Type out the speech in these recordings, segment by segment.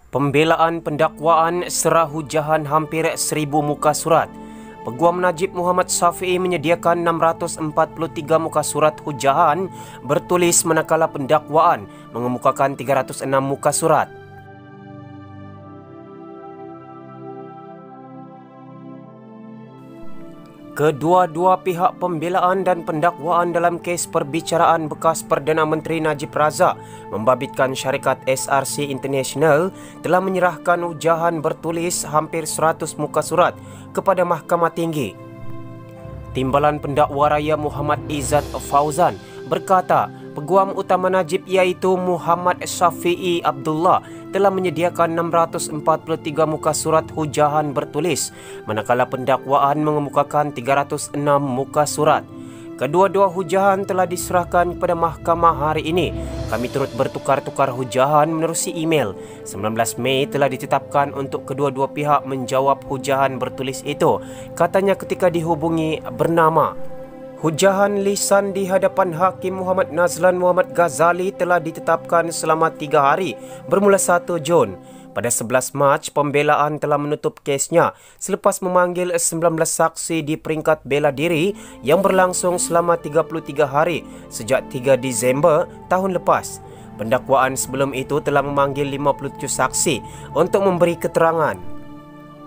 Pembelaan pendakwaan serah hujahan hampir 1,000 muka surat. Peguam Najib Muhammad Shafi'i menyediakan 643 muka surat hujahan bertulis manakala pendakwaan mengemukakan 306 muka surat. Kedua-dua pihak pembelaan dan pendakwaan dalam kes perbicaraan bekas Perdana Menteri Najib Razak membabitkan syarikat SRC International telah menyerahkan hujahan bertulis hampir 100 muka surat kepada Mahkamah Tinggi. Timbalan Pendakwa Raya Muhammad Izzat Fauzan berkata, Peguam Utama Najib iaitu Muhammad Shafi'i Abdullah telah menyediakan 643 muka surat hujahan bertulis, manakala pendakwaan mengemukakan 306 muka surat. Kedua-dua hujahan telah diserahkan kepada mahkamah hari ini. Kami turut bertukar-tukar hujahan menerusi email. 19 Mei telah ditetapkan untuk kedua-dua pihak menjawab hujahan bertulis itu, katanya ketika dihubungi bernama. Hujahan lisan di hadapan Hakim Muhammad Nazlan Muhammad Ghazali telah ditetapkan selama 3 hari bermula 1 Jun. Pada 11 Mac, pembelaan telah menutup kesnya selepas memanggil 19 saksi di peringkat bela diri yang berlangsung selama 33 hari sejak 3 Disember tahun lepas. Pendakwaan sebelum itu telah memanggil 57 saksi untuk memberi keterangan.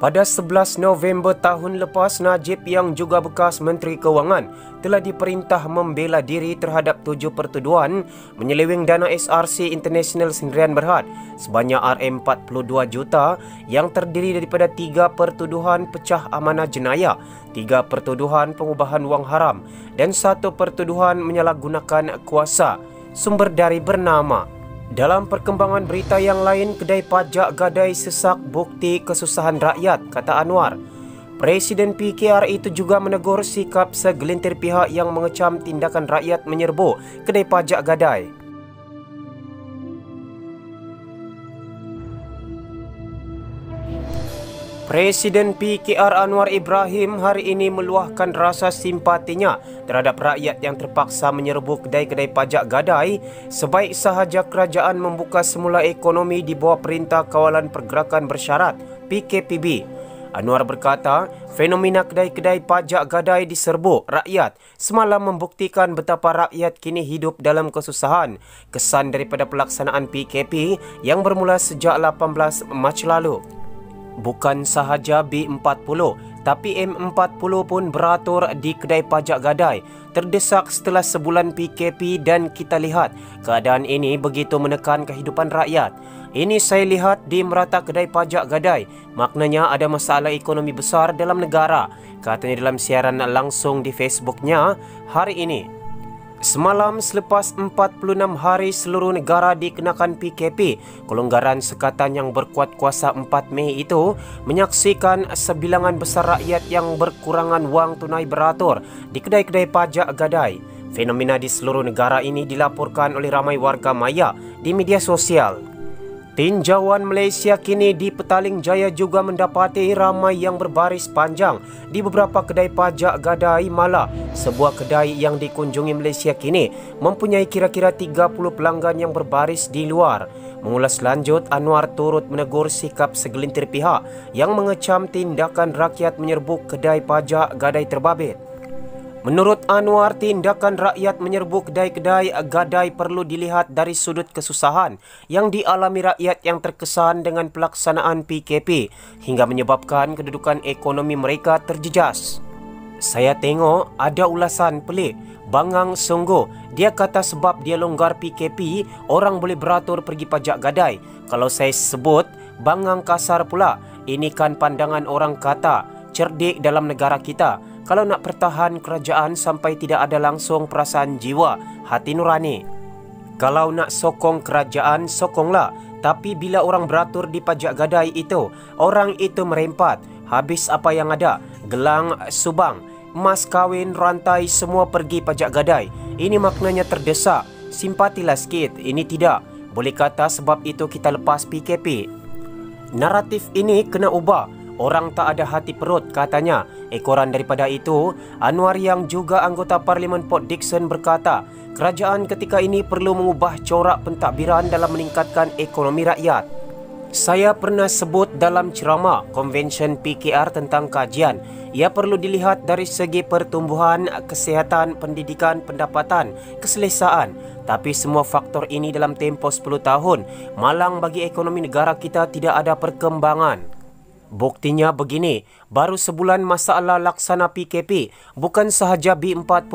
Pada 11 November tahun lepas, Najib yang juga bekas Menteri Kewangan telah diperintah membela diri terhadap 7 pertuduhan menyeleweng dana SRC International Sendirian Berhad sebanyak RM42 juta yang terdiri daripada 3 pertuduhan pecah amanah jenayah, 3 pertuduhan pengubahan wang haram dan 1 pertuduhan menyalahgunakan kuasa. Sumber dari bernama. Dalam perkembangan berita yang lain, kedai pajak gadai sesak bukti kesusahan rakyat, kata Anwar. Presiden PKR itu juga menegur sikap segelintir pihak yang mengecam tindakan rakyat menyerbu kedai pajak gadai. Presiden PKR Anwar Ibrahim hari ini meluahkan rasa simpatinya terhadap rakyat yang terpaksa menyerbu kedai-kedai pajak gadai sebaik sahaja kerajaan membuka semula ekonomi di bawah Perintah Kawalan Pergerakan Bersyarat PKPB. Anwar berkata, fenomena kedai-kedai pajak gadai diserbu rakyat semalam membuktikan betapa rakyat kini hidup dalam kesusahan. Kesan daripada pelaksanaan PKP yang bermula sejak 18 Mac lalu. Bukan sahaja B40, tapi M40 pun beratur di kedai pajak gadai. Terdesak setelah sebulan PKP dan kita lihat keadaan ini begitu menekan kehidupan rakyat. Ini saya lihat di merata kedai pajak gadai. Maknanya ada masalah ekonomi besar dalam negara, katanya dalam siaran langsung di Facebooknya hari ini. Semalam selepas 46 hari seluruh negara dikenakan PKP, kelonggaran sekatan yang berkuat kuasa 4 Mei itu menyaksikan sebilangan besar rakyat yang berkurangan wang tunai beratur di kedai-kedai pajak gadai. Fenomena di seluruh negara ini dilaporkan oleh ramai warga maya di media sosial. Tinjauan Malaysia kini di Petaling Jaya juga mendapati ramai yang berbaris panjang di beberapa kedai pajak gadai Mala. Sebuah kedai yang dikunjungi Malaysia kini mempunyai kira-kira 30 pelanggan yang berbaris di luar. Mengulas lanjut, Anwar turut menegur sikap segelintir pihak yang mengecam tindakan rakyat menyerbu kedai pajak gadai terbabit. Menurut Anwar, tindakan rakyat menyerbu kedai-kedai gadai perlu dilihat dari sudut kesusahan yang dialami rakyat yang terkesan dengan pelaksanaan PKP hingga menyebabkan kedudukan ekonomi mereka terjejas. Saya tengok ada ulasan pelik, bangang sungguh. Dia kata sebab dia longgar PKP, orang boleh beratur pergi pajak gadai. Kalau saya sebut, bangang kasar pula. Ini kan pandangan orang kata, cerdik dalam negara kita. Kalau nak pertahan kerajaan sampai tidak ada langsung perasaan jiwa, hati nurani. Kalau nak sokong kerajaan, sokonglah. Tapi bila orang beratur di pajak gadai itu, orang itu merempat. Habis apa yang ada? Gelang, subang, emas kawin, rantai, semua pergi pajak gadai. Ini maknanya terdesak. Simpatilah sikit, ini tidak. Boleh kata sebab itu kita lepas PKP. Naratif ini kena ubah. Orang tak ada hati perut, katanya. Ekoran daripada itu, Anwar yang juga anggota Parlimen Port Dickson berkata, kerajaan ketika ini perlu mengubah corak pentadbiran dalam meningkatkan ekonomi rakyat. Saya pernah sebut dalam ceramah Konvensyen PKR tentang kajian, ia perlu dilihat dari segi pertumbuhan, kesihatan, pendidikan, pendapatan, keselesaan. Tapi semua faktor ini dalam tempoh 10 tahun, malang bagi ekonomi negara kita tidak ada perkembangan. Buktinya begini, baru sebulan masalah laksana PKP, bukan sahaja B40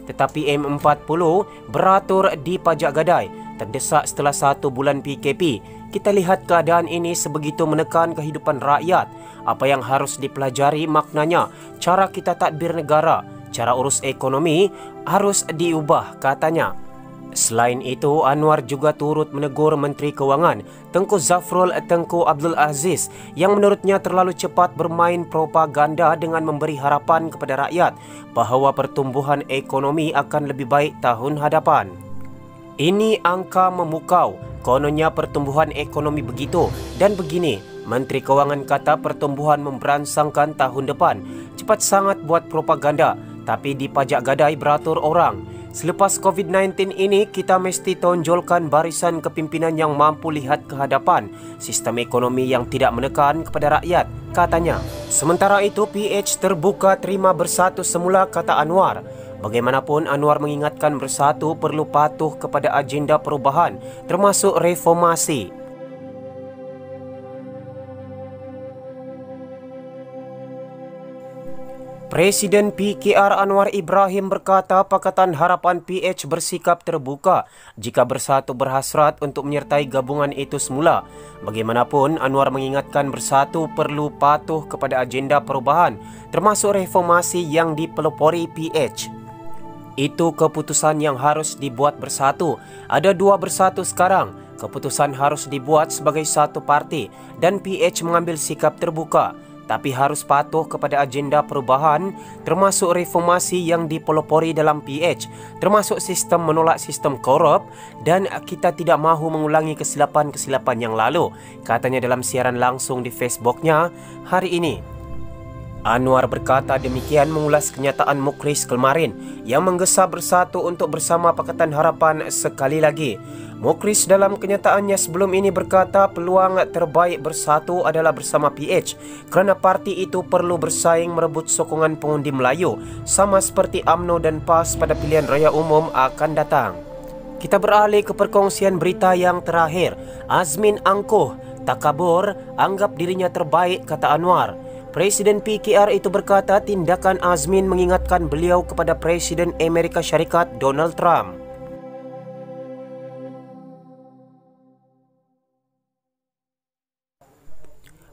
tetapi M40 beratur di pajak gadai. Terdesak setelah 1 bulan PKP, kita lihat keadaan ini sebegitu menekan kehidupan rakyat. Apa yang harus dipelajari maknanya, cara kita tadbir negara, cara urus ekonomi harus diubah, katanya. Selain itu, Anwar juga turut menegur Menteri Kewangan Tengku Zafrul Tengku Abdul Aziz yang menurutnya terlalu cepat bermain propaganda dengan memberi harapan kepada rakyat bahawa pertumbuhan ekonomi akan lebih baik tahun hadapan. Ini angka memukau, kononnya pertumbuhan ekonomi begitu dan begini. Menteri Kewangan kata pertumbuhan memberansangkan tahun depan. Cepat sangat buat propaganda, tapi di pajak gadai beratur orang. Selepas COVID-19 ini, kita mesti tonjolkan barisan kepimpinan yang mampu lihat ke hadapan, sistem ekonomi yang tidak menekan kepada rakyat, katanya. Sementara itu, PH terbuka terima bersatu semula, kata Anwar. Bagaimanapun, Anwar mengingatkan bersatu perlu patuh kepada agenda perubahan, termasuk reformasi. Presiden PKR Anwar Ibrahim berkata Pakatan Harapan PH bersikap terbuka jika bersatu berhasrat untuk menyertai gabungan itu semula. Bagaimanapun, Anwar mengingatkan bersatu perlu patuh kepada agenda perubahan, termasuk reformasi yang dipelopori PH. Itu keputusan yang harus dibuat bersatu. Ada 2 bersatu sekarang. Keputusan harus dibuat sebagai satu parti dan PH mengambil sikap terbuka. Tapi harus patuh kepada agenda perubahan, termasuk reformasi yang dipelopori dalam PH, termasuk sistem menolak sistem korup dan kita tidak mahu mengulangi kesilapan-kesilapan yang lalu, katanya dalam siaran langsung di Facebooknya hari ini. Anwar berkata demikian mengulas kenyataan Mukhlis kemarin yang menggesa bersatu untuk bersama Pakatan Harapan sekali lagi. Mukhlis dalam kenyataannya sebelum ini berkata peluang terbaik bersatu adalah bersama PH kerana parti itu perlu bersaing merebut sokongan pengundi Melayu sama seperti UMNO dan PAS pada pilihan raya umum akan datang. Kita beralih ke perkongsian berita yang terakhir. Azmin angkuh, takabur, anggap dirinya terbaik, kata Anwar. Presiden PKR itu berkata tindakan Azmin mengingatkan beliau kepada Presiden Amerika Syarikat Donald Trump.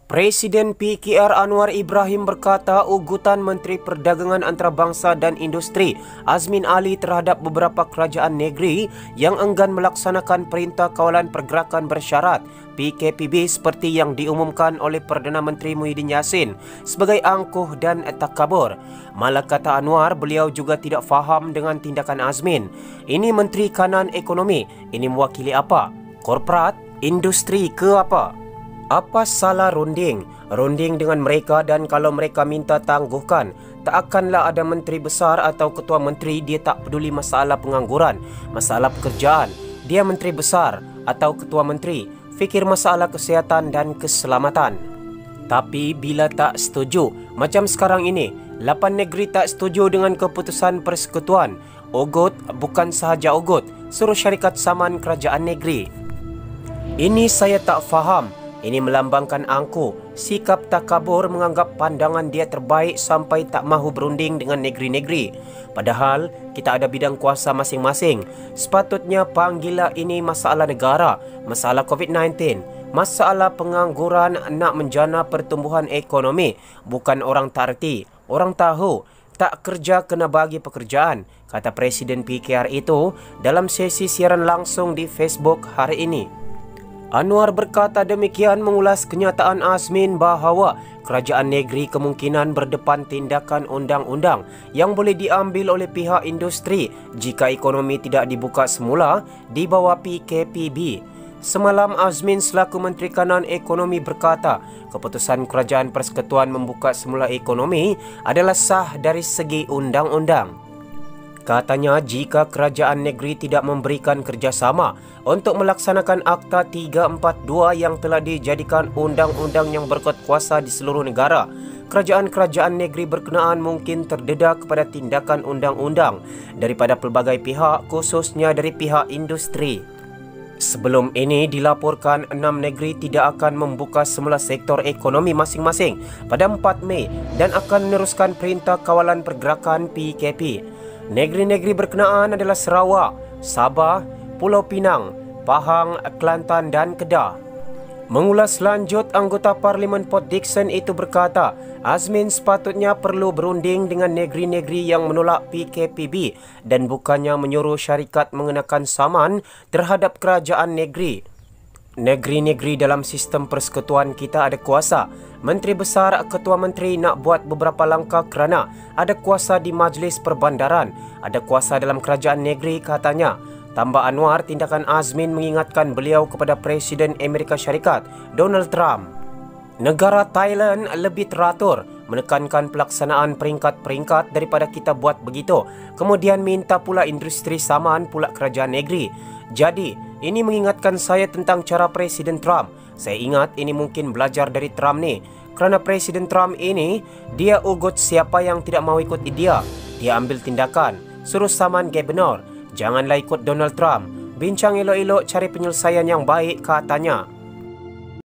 Presiden PKR Anwar Ibrahim berkata ugutan Menteri Perdagangan Antarabangsa dan Industri Azmin Ali terhadap beberapa kerajaan negeri yang enggan melaksanakan Perintah Kawalan Pergerakan Bersyarat PKPB seperti yang diumumkan oleh Perdana Menteri Muhyiddin Yassin sebagai angkuh dan takabur. Malah kata Anwar, beliau juga tidak faham dengan tindakan Azmin. Ini Menteri Kanan Ekonomi, ini mewakili apa? Korporat? Industri ke apa? Apa salah runding? Runding dengan mereka dan kalau mereka minta tangguhkan. Tak akanlah ada menteri besar atau ketua menteri dia tak peduli masalah pengangguran, masalah pekerjaan. Dia menteri besar atau ketua menteri, fikir masalah kesihatan dan keselamatan. Tapi bila tak setuju, macam sekarang ini, 8 negeri tak setuju dengan keputusan persekutuan. Ogot bukan sahaja ogot, suruh syarikat saman kerajaan negeri. Ini saya tak faham. Ini melambangkan angkuh, sikap takabur menganggap pandangan dia terbaik sampai tak mahu berunding dengan negeri-negeri. Padahal kita ada bidang kuasa masing-masing. Sepatutnya panggillah ini masalah negara, masalah COVID-19, masalah pengangguran nak menjana pertumbuhan ekonomi. Bukan orang tak erti, orang tahu. Tak kerja kena bagi pekerjaan, kata Presiden PKR itu dalam sesi siaran langsung di Facebook hari ini. Anwar berkata demikian mengulas kenyataan Azmin bahawa kerajaan negeri kemungkinan berdepan tindakan undang-undang yang boleh diambil oleh pihak industri jika ekonomi tidak dibuka semula di bawah PKPB. Semalam Azmin selaku Menteri Kanan Ekonomi berkata keputusan Kerajaan Persekutuan membuka semula ekonomi adalah sah dari segi undang-undang. Katanya jika kerajaan negeri tidak memberikan kerjasama untuk melaksanakan Akta 342 yang telah dijadikan undang-undang yang berkuat kuasa di seluruh negara, kerajaan-kerajaan negeri berkenaan mungkin terdedah kepada tindakan undang-undang daripada pelbagai pihak, khususnya dari pihak industri. Sebelum ini dilaporkan 6 negeri tidak akan membuka semula sektor ekonomi masing-masing pada 4 Mei dan akan meneruskan Perintah Kawalan Pergerakan PKP. Negeri-negeri berkenaan adalah Sarawak, Sabah, Pulau Pinang, Pahang, Kelantan dan Kedah. Mengulas lanjut, anggota Parlimen Port Dickson itu berkata, Azmin sepatutnya perlu berunding dengan negeri-negeri yang menolak PKPB dan bukannya menyuruh syarikat mengenakan saman terhadap kerajaan negeri. Negeri-negeri dalam sistem persekutuan kita ada kuasa. Menteri Besar, Ketua Menteri nak buat beberapa langkah kerana ada kuasa di Majlis Perbandaran, ada kuasa dalam kerajaan negeri, katanya. Tambah Anwar, tindakan Azmin mengingatkan beliau kepada Presiden Amerika Syarikat, Donald Trump. Negara Thailand lebih teratur, menekankan pelaksanaan peringkat-peringkat daripada kita buat begitu. Kemudian minta pula industri saman pula kerajaan negeri. Jadi, ini mengingatkan saya tentang cara Presiden Trump. Saya ingat ini mungkin belajar dari Trump ni. Kerana Presiden Trump ini, dia ugut siapa yang tidak mahu ikut dia. Dia ambil tindakan, suruh saman gubernur. Janganlah ikut Donald Trump. Bincang elok-elok cari penyelesaian yang baik, katanya.